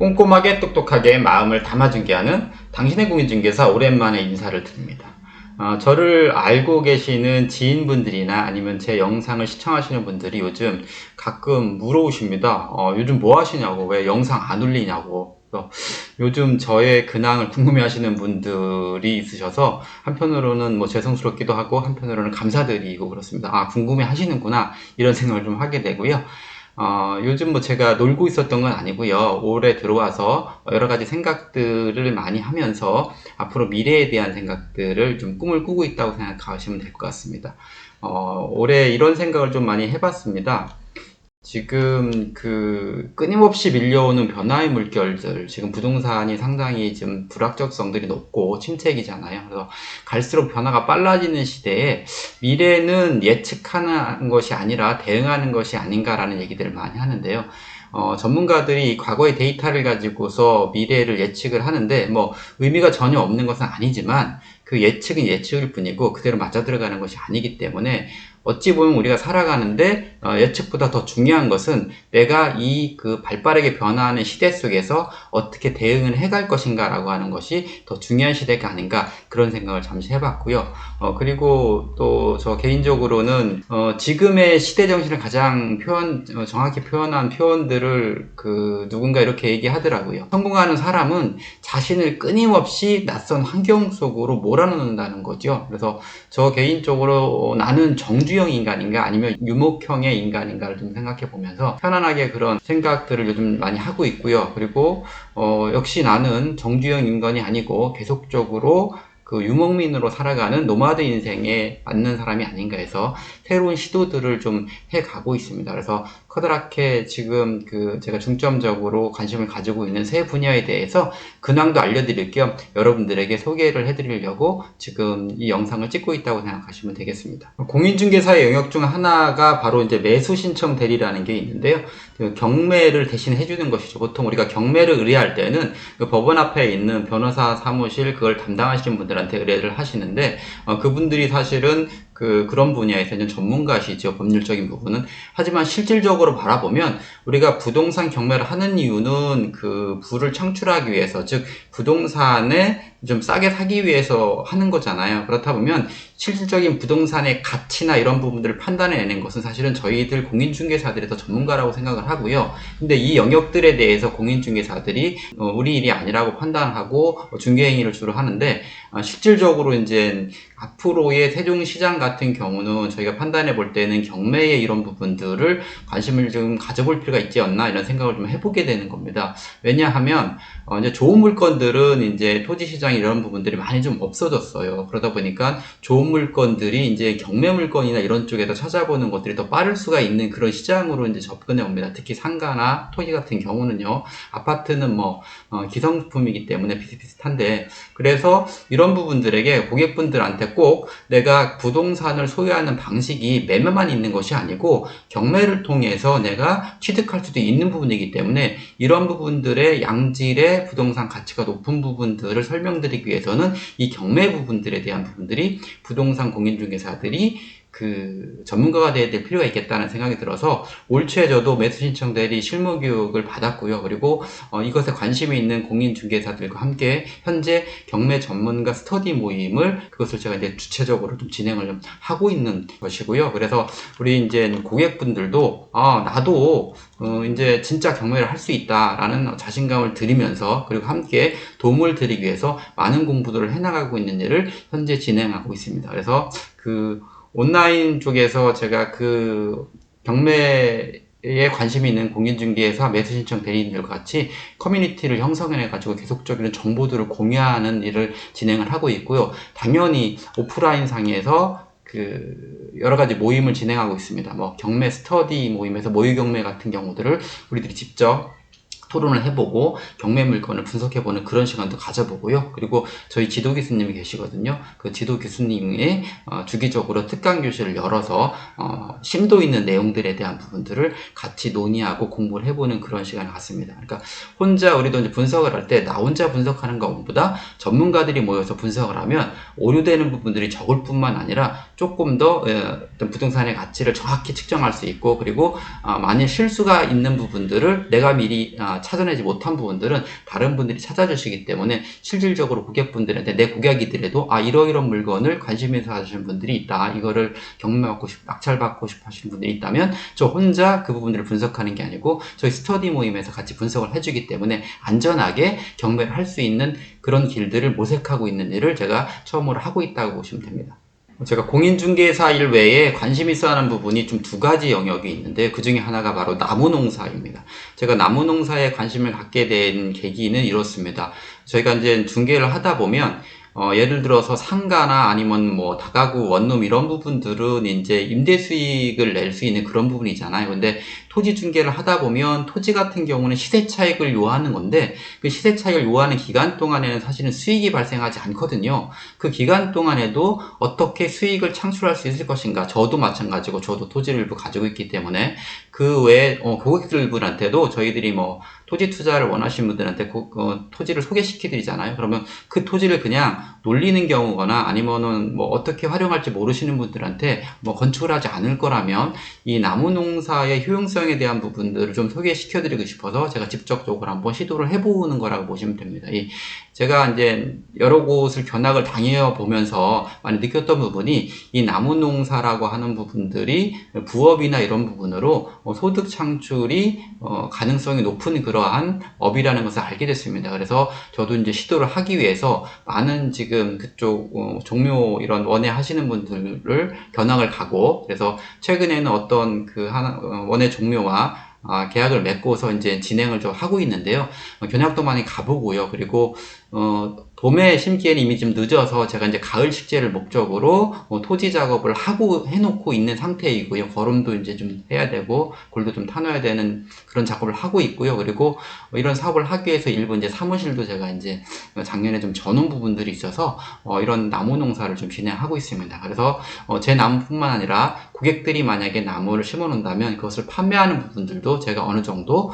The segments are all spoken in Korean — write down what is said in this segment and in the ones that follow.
꼼꼼하게 똑똑하게 마음을 담아 중개하는 당신의 공인중개사 오랜만에 인사를 드립니다. 저를 알고 계시는 지인분들이나 아니면 제 영상을 시청하시는 분들이 요즘 가끔 물어오십니다. 요즘 뭐 하시냐고, 왜 영상 안 올리냐고. 요즘 저의 근황을 궁금해 하시는 분들이 있으셔서 한편으로는 뭐 죄송스럽기도 하고 한편으로는 감사드리고 그렇습니다. 궁금해 하시는구나 이런 생각을 좀 하게 되고요. 요즘 뭐 제가 놀고 있었던 건 아니고요. 올해 들어와서 여러 가지 생각들을 많이 하면서 앞으로 미래에 대한 생각들을 좀 꿈을 꾸고 있다고 생각하시면 될 것 같습니다. 올해 이런 생각을 좀 많이 해봤습니다. 지금 끊임없이 밀려오는 변화의 물결들, 지금 부동산이 상당히 지금 불확정성들이 높고 침체기잖아요. 그래서 갈수록 변화가 빨라지는 시대에 미래는 예측하는 것이 아니라 대응하는 것이 아닌가라는 얘기들을 많이 하는데요. 전문가들이 과거의 데이터를 가지고서 미래를 예측을 하는데 뭐 의미가 전혀 없는 것은 아니지만 그 예측은 예측일 뿐이고 그대로 맞아 들어가는 것이 아니기 때문에 어찌 보면 우리가 살아가는데 예측보다 더 중요한 것은 내가 발빠르게 변화하는 시대 속에서 어떻게 대응을 해갈 것인가 라고 하는 것이 더 중요한 시대가 아닌가 그런 생각을 잠시 해봤고요. 그리고 또 저 개인적으로는 지금의 시대 정신을 가장 정확히 표현한 표현들을 누군가 이렇게 얘기하더라고요. 성공하는 사람은 자신을 끊임없이 낯선 환경 속으로 몰아넣는다는 거죠. 그래서 저 개인적으로 나는 정주형 인간인가 아니면 유목형의 인간인가를 좀 생각해 보면서 편안하게 그런 생각들을 요즘 많이 하고 있고요. 그리고 역시 나는 정주형 인간이 아니고 계속적으로 유목민으로 살아가는 노마드 인생에 맞는 사람이 아닌가 해서 새로운 시도들을 좀 해가고 있습니다. 그래서 커다랗게 지금 제가 중점적으로 관심을 가지고 있는 세 분야에 대해서 근황도 알려드릴 겸 여러분들에게 소개를 해드리려고 지금 이 영상을 찍고 있다고 생각하시면 되겠습니다. 공인중개사의 영역 중 하나가 바로 이제 매수 신청 대리라는 게 있는데요. 경매를 대신 해주는 것이죠. 보통 우리가 경매를 의뢰할 때는 법원 앞에 있는 변호사 사무실 그걸 담당하시는 분들한테 의뢰를 하시는데 그분들이 사실은 그런 분야에서는 전문가시죠. 법률적인 부분은. 하지만 실질적으로 바라보면 우리가 부동산 경매를 하는 이유는 부를 창출하기 위해서, 즉 부동산에 좀 싸게 사기 위해서 하는 거잖아요. 그렇다 보면 실질적인 부동산의 가치나 이런 부분들을 판단해내는 것은 사실은 저희들 공인중개사들이 더 전문가라고 생각을 하고요. 근데 이 영역들에 대해서 공인중개사들이 우리 일이 아니라고 판단하고 중개행위를 주로 하는데 실질적으로 이제 앞으로의 세종시장 같은 경우는 저희가 판단해 볼 때는 경매의 이런 부분들을 관심을 좀 가져볼 필요가 있지 않나 이런 생각을 좀 해보게 되는 겁니다. 왜냐하면 이제 좋은 물건들은 이제 토지시장 이런 부분들이 많이 좀 없어졌어요. 그러다 보니까 좋은 물건들이 이제 경매 물건이나 이런 쪽에서 찾아보는 것들이 더 빠를 수가 있는 그런 시장으로 이제 접근해 옵니다. 특히 상가나 토지 같은 경우는요. 아파트는 기성품이기 때문에 비슷비슷한데 그래서 이런 부분들에게 고객분들한테 꼭 내가 부동산을 소유하는 방식이 매매만 있는 것이 아니고 경매를 통해서 내가 취득할 수도 있는 부분이기 때문에 이런 부분들의 양질의 부동산 가치가 높은 부분들을 설명드리기 위해서는 이 경매 부분들에 대한 부분들이 부동산 공인중개사들이 전문가가 되어야 될 필요가 있겠다는 생각이 들어서 올 초에 저도 매수신청 대리 실무 교육을 받았고요. 그리고 이것에 관심이 있는 공인중개사들과 함께 현재 경매 전문가 스터디 모임을 그것을 제가 이제 주체적으로 좀 진행을 좀 하고 있는 것이고요. 그래서 우리 이제 고객분들도 나도 이제 진짜 경매를 할 수 있다라는 자신감을 드리면서 그리고 함께 도움을 드리기 위해서 많은 공부들을 해나가고 있는 일을 현재 진행하고 있습니다. 그래서 온라인 쪽에서 제가 경매에 관심이 있는 공인중개사 매수신청 대리인들과 같이 커뮤니티를 형성해가지고 계속적인 정보들을 공유하는 일을 진행을 하고 있고요. 당연히 오프라인 상에서 여러 가지 모임을 진행하고 있습니다. 경매 스터디 모임에서 모의 경매 같은 경우들을 우리들이 직접 토론을 해보고 경매 물건을 분석해보는 그런 시간도 가져보고요. 그리고 저희 지도 교수님이 계시거든요. 그 지도 교수님이 주기적으로 특강 교실을 열어서 심도 있는 내용들에 대한 부분들을 같이 논의하고 공부를 해보는 그런 시간을 갖습니다. 그러니까 혼자 우리도 이제 분석을 할 때 나 혼자 분석하는 것보다 전문가들이 모여서 분석을 하면 오류되는 부분들이 적을 뿐만 아니라 조금 더 어떤 부동산의 가치를 정확히 측정할 수 있고, 그리고 만일 실수가 있는 부분들을 내가 미리 찾아내지 못한 부분들은 다른 분들이 찾아주시기 때문에 실질적으로 고객분들한테, 내 고객이더라도 이러이런 물건을 관심 있어 하시는 분들이 있다, 이거를 경매받고 싶, 낙찰받고 싶어 하시는 분들이 있다면 저 혼자 그 부분들을 분석하는 게 아니고 저희 스터디 모임에서 같이 분석을 해주기 때문에 안전하게 경매를 할 수 있는 그런 길들을 모색하고 있는 일을 제가 처음으로 하고 있다고 보시면 됩니다. 제가 공인중개사 일 외에 관심 있어 하는 부분이 좀 두 가지 영역이 있는데, 그 중에 하나가 바로 나무농사입니다. 제가 나무농사에 관심을 갖게 된 계기는 이렇습니다. 저희가 이제 중개를 하다 보면 예를 들어서 상가나 아니면 뭐 다가구 원룸 이런 부분들은 이제 임대 수익을 낼 수 있는 그런 부분이잖아요. 근데 토지 중개를 하다 보면 토지 같은 경우는 시세 차익을 요하는 건데, 그 시세 차익을 요하는 기간 동안에는 사실은 수익이 발생하지 않거든요. 그 기간 동안에도 어떻게 수익을 창출할 수 있을 것인가. 저도 마찬가지고, 저도 토지를 일부 가지고 있기 때문에 그 외에 고객들분한테도 저희들이 뭐 토지 투자를 원하시는 분들한테 토지를 소개시켜 드리잖아요. 그러면 그 토지를 그냥 놀리는 경우거나 아니면은 뭐 어떻게 활용할지 모르시는 분들한테 뭐 건축을 하지 않을 거라면 이 나무 농사의 효용성에 대한 부분들을 좀 소개시켜 드리고 싶어서 제가 직접적으로 한번 시도를 해보는 거라고 보시면 됩니다. 제가 이제 여러 곳을 견학을 다녀 보면서 많이 느꼈던 부분이, 이 나무 농사라고 하는 부분들이 부업이나 이런 부분으로 소득 창출이 가능성이 높은 그러한 업이라는 것을 알게 됐습니다. 그래서 저도 이제 시도를 하기 위해서 많은 지금 그쪽 종묘 이런 원예 하시는 분들을 견학을 가고, 그래서 최근에는 어떤 원예 종묘와 계약을 맺고서 이제 진행을 좀 하고 있는데요. 견학도 많이 가보고요. 그리고 봄에 심기에는 이미 좀 늦어서 제가 이제 가을 식재를 목적으로 토지 작업을 하고 해놓고 있는 상태이고요. 거름도 이제 좀 해야 되고 골도 좀 타놔야 되는 그런 작업을 하고 있고요. 그리고 이런 사업을 하기 위해서 일부 이제 사무실도 제가 이제 작년에 좀 져놓은 부분들이 있어서 이런 나무 농사를 좀 진행하고 있습니다. 그래서 제 나무뿐만 아니라 고객들이 만약에 나무를 심어 놓는다면 그것을 판매하는 부분들도 제가 어느 정도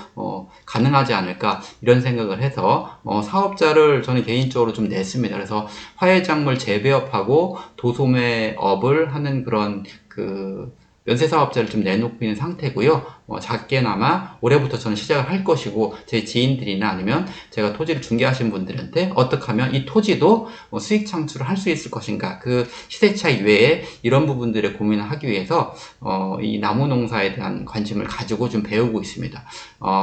가능하지 않을까, 이런 생각을 해서 사업자를 저는 개인적으로 좀 냈습니다. 그래서 화훼작물 재배업하고 도소매업을 하는 그런 연쇄사업자를 좀 내놓고 있는 상태고요. 작게나마 올해부터 저는 시작을 할 것이고, 제 지인들이나 아니면 제가 토지를 중개하신 분들한테 어떻게 하면 이 토지도 수익 창출을 할 수 있을 것인가, 그 시세 차익 외에 이런 부분들을 고민을 하기 위해서 이 나무 농사에 대한 관심을 가지고 좀 배우고 있습니다.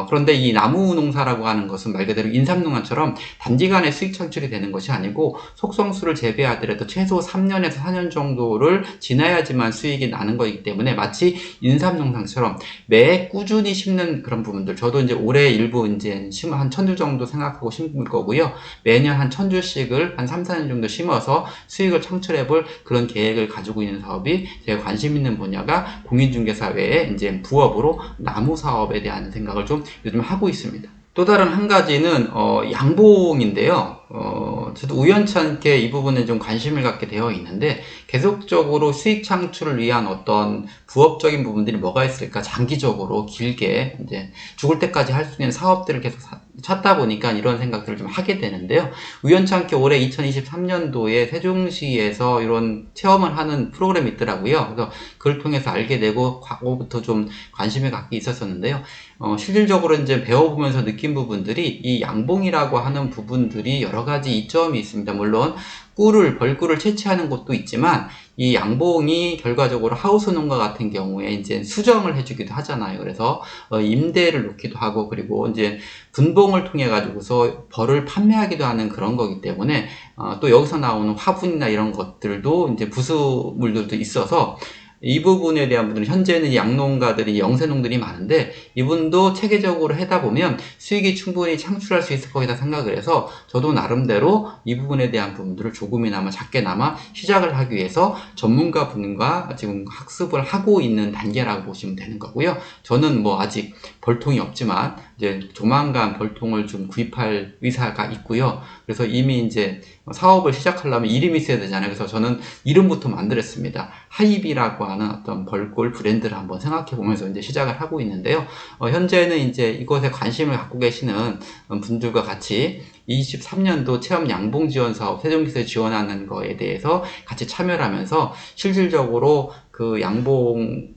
그런데 이 나무 농사라고 하는 것은 말 그대로 인삼농사처럼 단기간에 수익 창출이 되는 것이 아니고, 속성수를 재배하더라도 최소 3년에서 4년 정도를 지나야지만 수익이 나는 것이기 때문에 마치 인삼농사처럼 매 꾸준히 심는 그런 부분들, 저도 이제 올해 일부 이제 한 1000주 정도 생각하고 심을 거고요. 매년 한 1000주씩을 한 3, 4년 정도 심어서 수익을 창출해 볼 그런 계획을 가지고 있는 사업이, 제가 관심 있는 분야가 공인중개사 외에 이제 부업으로 나무 사업에 대한 생각을 좀 요즘 하고 있습니다. 또 다른 한 가지는 양봉인데요. 저도 우연찮게 이 부분에 좀 관심을 갖게 되어 있는데, 계속적으로 수익 창출을 위한 어떤 부업적인 부분들이 뭐가 있을까, 장기적으로 길게 이제 죽을 때까지 할 수 있는 사업들을 계속 찾다 보니까 이런 생각들을 좀 하게 되는데요. 우연찮게 올해 2023년도에 세종시에서 이런 체험을 하는 프로그램이 있더라고요. 그래서 그걸 통해서 알게 되고 과거부터 좀 관심을 갖게 있었었는데요. 실질적으로 이제 배워보면서 느낀 부분들이, 이 양봉이라고 하는 부분들이 여러 가지 이점이 있습니다. 물론 벌꿀을 채취하는 곳도 있지만, 이 양봉이 결과적으로 하우스 농가 같은 경우에 이제 수정을 해주기도 하잖아요. 그래서 임대를 놓기도 하고, 그리고 이제 분봉을 통해 가지고서 벌을 판매하기도 하는 그런 거기 때문에 또 여기서 나오는 화분이나 이런 것들도 이제 부수물들도 있어서, 이 부분에 대한 분들은 현재는 양농가들이 영세농들이 많은데, 이분도 체계적으로 하다 보면 수익이 충분히 창출할 수 있을 거이다 생각을 해서, 저도 나름대로 이 부분에 대한 부분들을 조금이나마 작게나마 시작을 하기 위해서 전문가 분과 지금 학습을 하고 있는 단계라고 보시면 되는 거고요. 저는 뭐 아직 벌통이 없지만 이제 조만간 벌통을 좀 구입할 의사가 있고요. 그래서 이미 이제 사업을 시작하려면 이름이 있어야 되잖아요. 그래서 저는 이름부터 만들었습니다. 하이비라고 하는 어떤 벌꿀 브랜드를 한번 생각해 보면서 이제 시작을 하고 있는데요. 현재는 이제 이것에 관심을 갖고 계시는 분들과 같이 23년도 체험 양봉 지원 사업 세종시에서 지원하는 거에 대해서 같이 참여를 하면서 실질적으로 그 양봉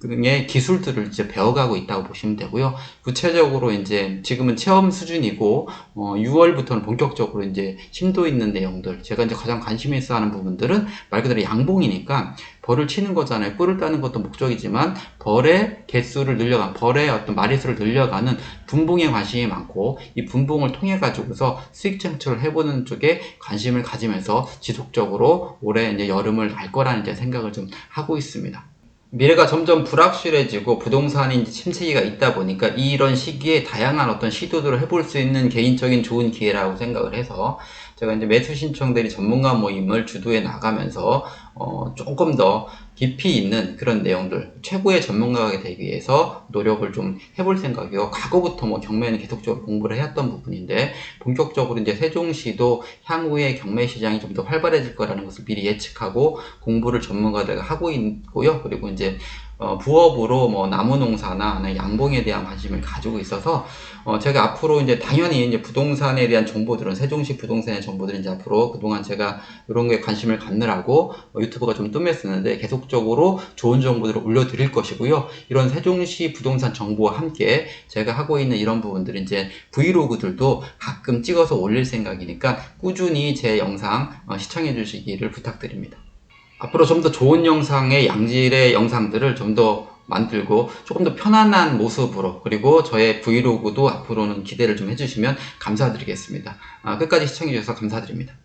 의 기술들을 이제 배워가고 있다고 보시면 되고요. 구체적으로 이제 지금은 체험 수준이고 6월부터는 본격적으로 이제 심도 있는 내용들, 제가 이제 가장 관심 있어 하는 부분들은 말 그대로 양봉이니까 벌을 치는 거잖아요. 꿀을 따는 것도 목적이지만 벌의 개수를 늘려가는, 벌의 어떤 마리수를 늘려가는 분봉에 관심이 많고, 이 분봉을 통해 가지고서 수익 창출을 해보는 쪽에 관심을 가지면서 지속적으로 올해 이제 여름을 날 거라는 이제 생각을 좀 하고 있습니다. 미래가 점점 불확실해지고 부동산이 이제 침체기가 있다 보니까 이런 시기에 다양한 어떤 시도들을 해볼 수 있는 개인적인 좋은 기회라고 생각을 해서 제가 이제 매수 신청들이 전문가 모임을 주도해 나가면서 조금 더 깊이 있는 그런 내용들, 최고의 전문가가 되기 위해서 노력을 좀 해볼 생각이요. 과거부터 뭐 경매는 계속적으로 공부를 해왔던 부분인데, 본격적으로 이제 세종시도 향후에 경매 시장이 좀 더 활발해질 거라는 것을 미리 예측하고 공부를 전문가들과 하고 있고요. 그리고 이제 부업으로 뭐 나무 농사나 양봉에 대한 관심을 가지고 있어서 제가 앞으로 이제 당연히 이제 부동산에 대한 정보들은, 세종시 부동산의 정보들은 이제 앞으로 그동안 제가 이런 거에 관심을 갖느라고 유튜브가 좀 뜸했었는데 계속적으로 좋은 정보들을 올려드릴 것이고요. 이런 세종시 부동산 정보와 함께 제가 하고 있는 이런 부분들은 이제 브이로그들도 가끔 찍어서 올릴 생각이니까 꾸준히 제 영상 시청해 주시기를 부탁드립니다. 앞으로 좀 더 좋은 영상의 양질의 영상들을 좀 더 만들고 조금 더 편안한 모습으로, 그리고 저의 브이로그도 앞으로는 기대를 좀 해주시면 감사드리겠습니다. 끝까지 시청해 주셔서 감사드립니다.